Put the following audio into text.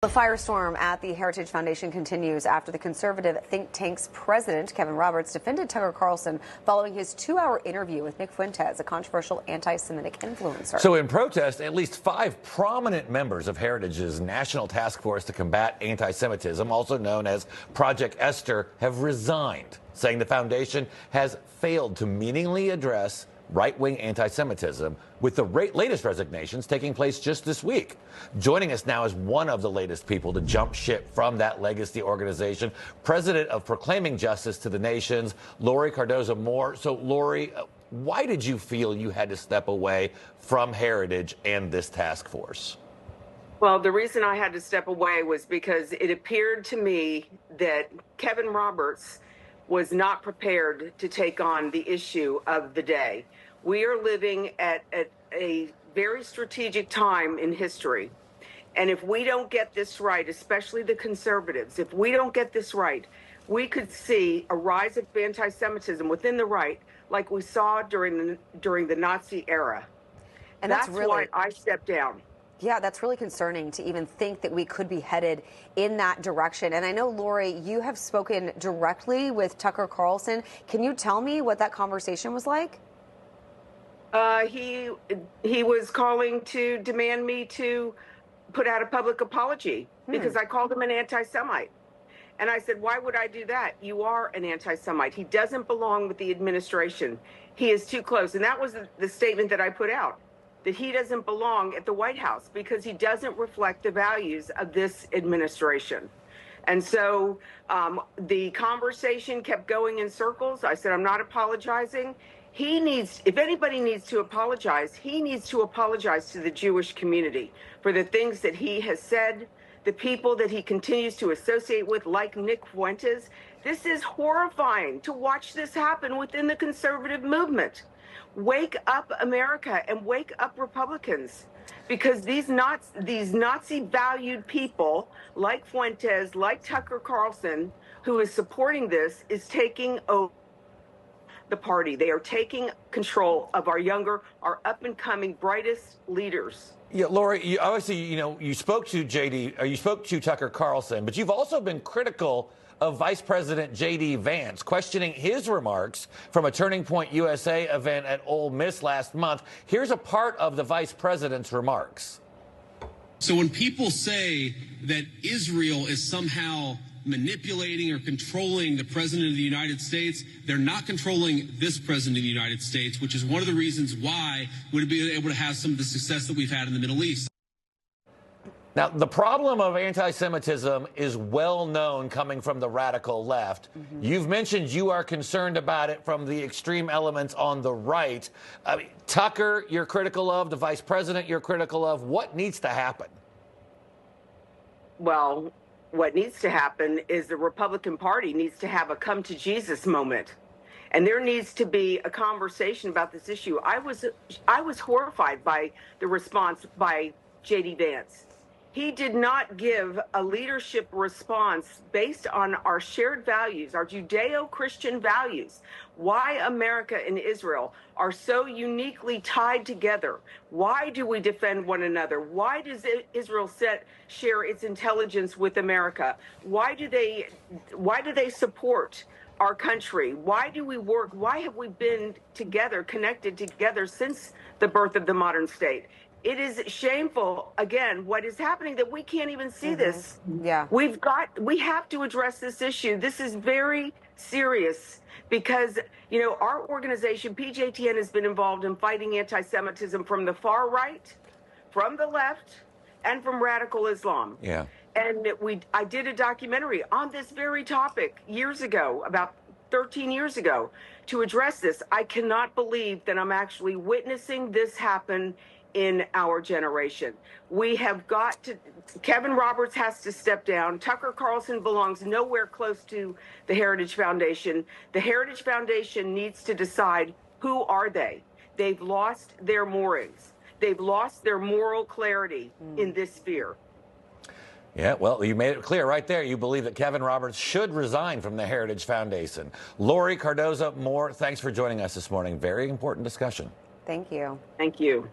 The firestorm at the Heritage Foundation continues after the conservative think tank's president, Kevin Roberts, defended Tucker Carlson following his 2-hour interview with Nick Fuentes, a controversial anti-Semitic influencer. So in protest, at least 5 prominent members of Heritage's National Task Force to Combat Antisemitism, also known as Project Esther, have resigned, saying the foundation has failed to meaningfully address right-wing anti-Semitism, with the latest resignations taking place just this week. Joining us now is one of the latest people to jump ship from that legacy organization, president of Proclaiming Justice to the Nations, Laurie Cardoza-Moore. So, Laurie, why did you feel you had to step away from Heritage and this task force? Well, the reason I had to step away was because it appeared to me that Kevin Roberts was not prepared to take on the issue of the day. We are living at a very strategic time in history. And if we don't get this right, especially the conservatives, if we don't get this right, we could see a rise of anti-Semitism within the right like we saw during the Nazi era. And that's why I stepped down. Yeah, that's really concerning to even think that we could be headed in that direction. And I know, Laurie, you have spoken directly with Tucker Carlson. Can you tell me what that conversation was like? He was calling to demand me to put out a public apology because I called him an anti-Semite. And I said, why would I do that? You are an anti-Semite. He doesn't belong with the administration. He is too close. And that was the statement that I put out, that he doesn't belong at the White House because he doesn't reflect the values of this administration. And so the conversation kept going in circles. I said, I'm not apologizing. He needs, if anybody needs to apologize, he needs to apologize to the Jewish community for the things that he has said, the people that he continues to associate with, like Nick Fuentes. This is horrifying to watch this happen within the conservative movement. Wake up, America, and wake up, Republicans, because these Nazi-valued people like Fuentes, like Tucker Carlson, who is supporting this, is taking over the party. They are taking control of our younger, our up-and-coming, brightest leaders. Yeah, Laurie, you spoke to J.D., or you spoke to Tucker Carlson, but you've also been critical of Vice President J.D. Vance, questioning his remarks from a Turning Point USA event at Ole Miss last month. Here's a part of the vice president's remarks. So when people say that Israel is somehow manipulating or controlling the president of the United States, they're not controlling this president of the United States, which is one of the reasons why we'd be able to have some of the success that we've had in the Middle East. Now, the problem of anti-Semitism is well known coming from the radical left. You've mentioned you are concerned about it from the extreme elements on the right. Tucker, you're critical of, the vice president you're critical of. What needs to happen? Well, what needs to happen is the Republican Party needs to have a come to Jesus moment. And there needs to be a conversation about this issue. I was horrified by the response by J.D. Vance. He did not give a leadership response based on our shared values, our Judeo-Christian values, why America and Israel are so uniquely tied together. Why do we defend one another? Why does Israel share its intelligence with America? Why do they support our country? Why do we work? Why have we been together, connected together since the birth of the modern state? It is shameful, again, what is happening, that we can't even see this. Yeah. We have to address this issue. This is very serious because, you know, our organization, PJTN, has been involved in fighting anti-Semitism from the far right, from the left, and from radical Islam. Yeah. And I did a documentary on this very topic years ago, about 13 years ago, to address this. I cannot believe that I'm actually witnessing this happen in our generation. We have got to, Kevin Roberts has to step down. Tucker Carlson belongs nowhere close to the Heritage Foundation. The Heritage Foundation needs to decide, who are they? They've lost their moorings. They've lost their moral clarity in this sphere. Yeah, well, you made it clear right there. You believe that Kevin Roberts should resign from the Heritage Foundation. Laurie Cardoza-Moore, thanks for joining us this morning. Very important discussion. Thank you. Thank you.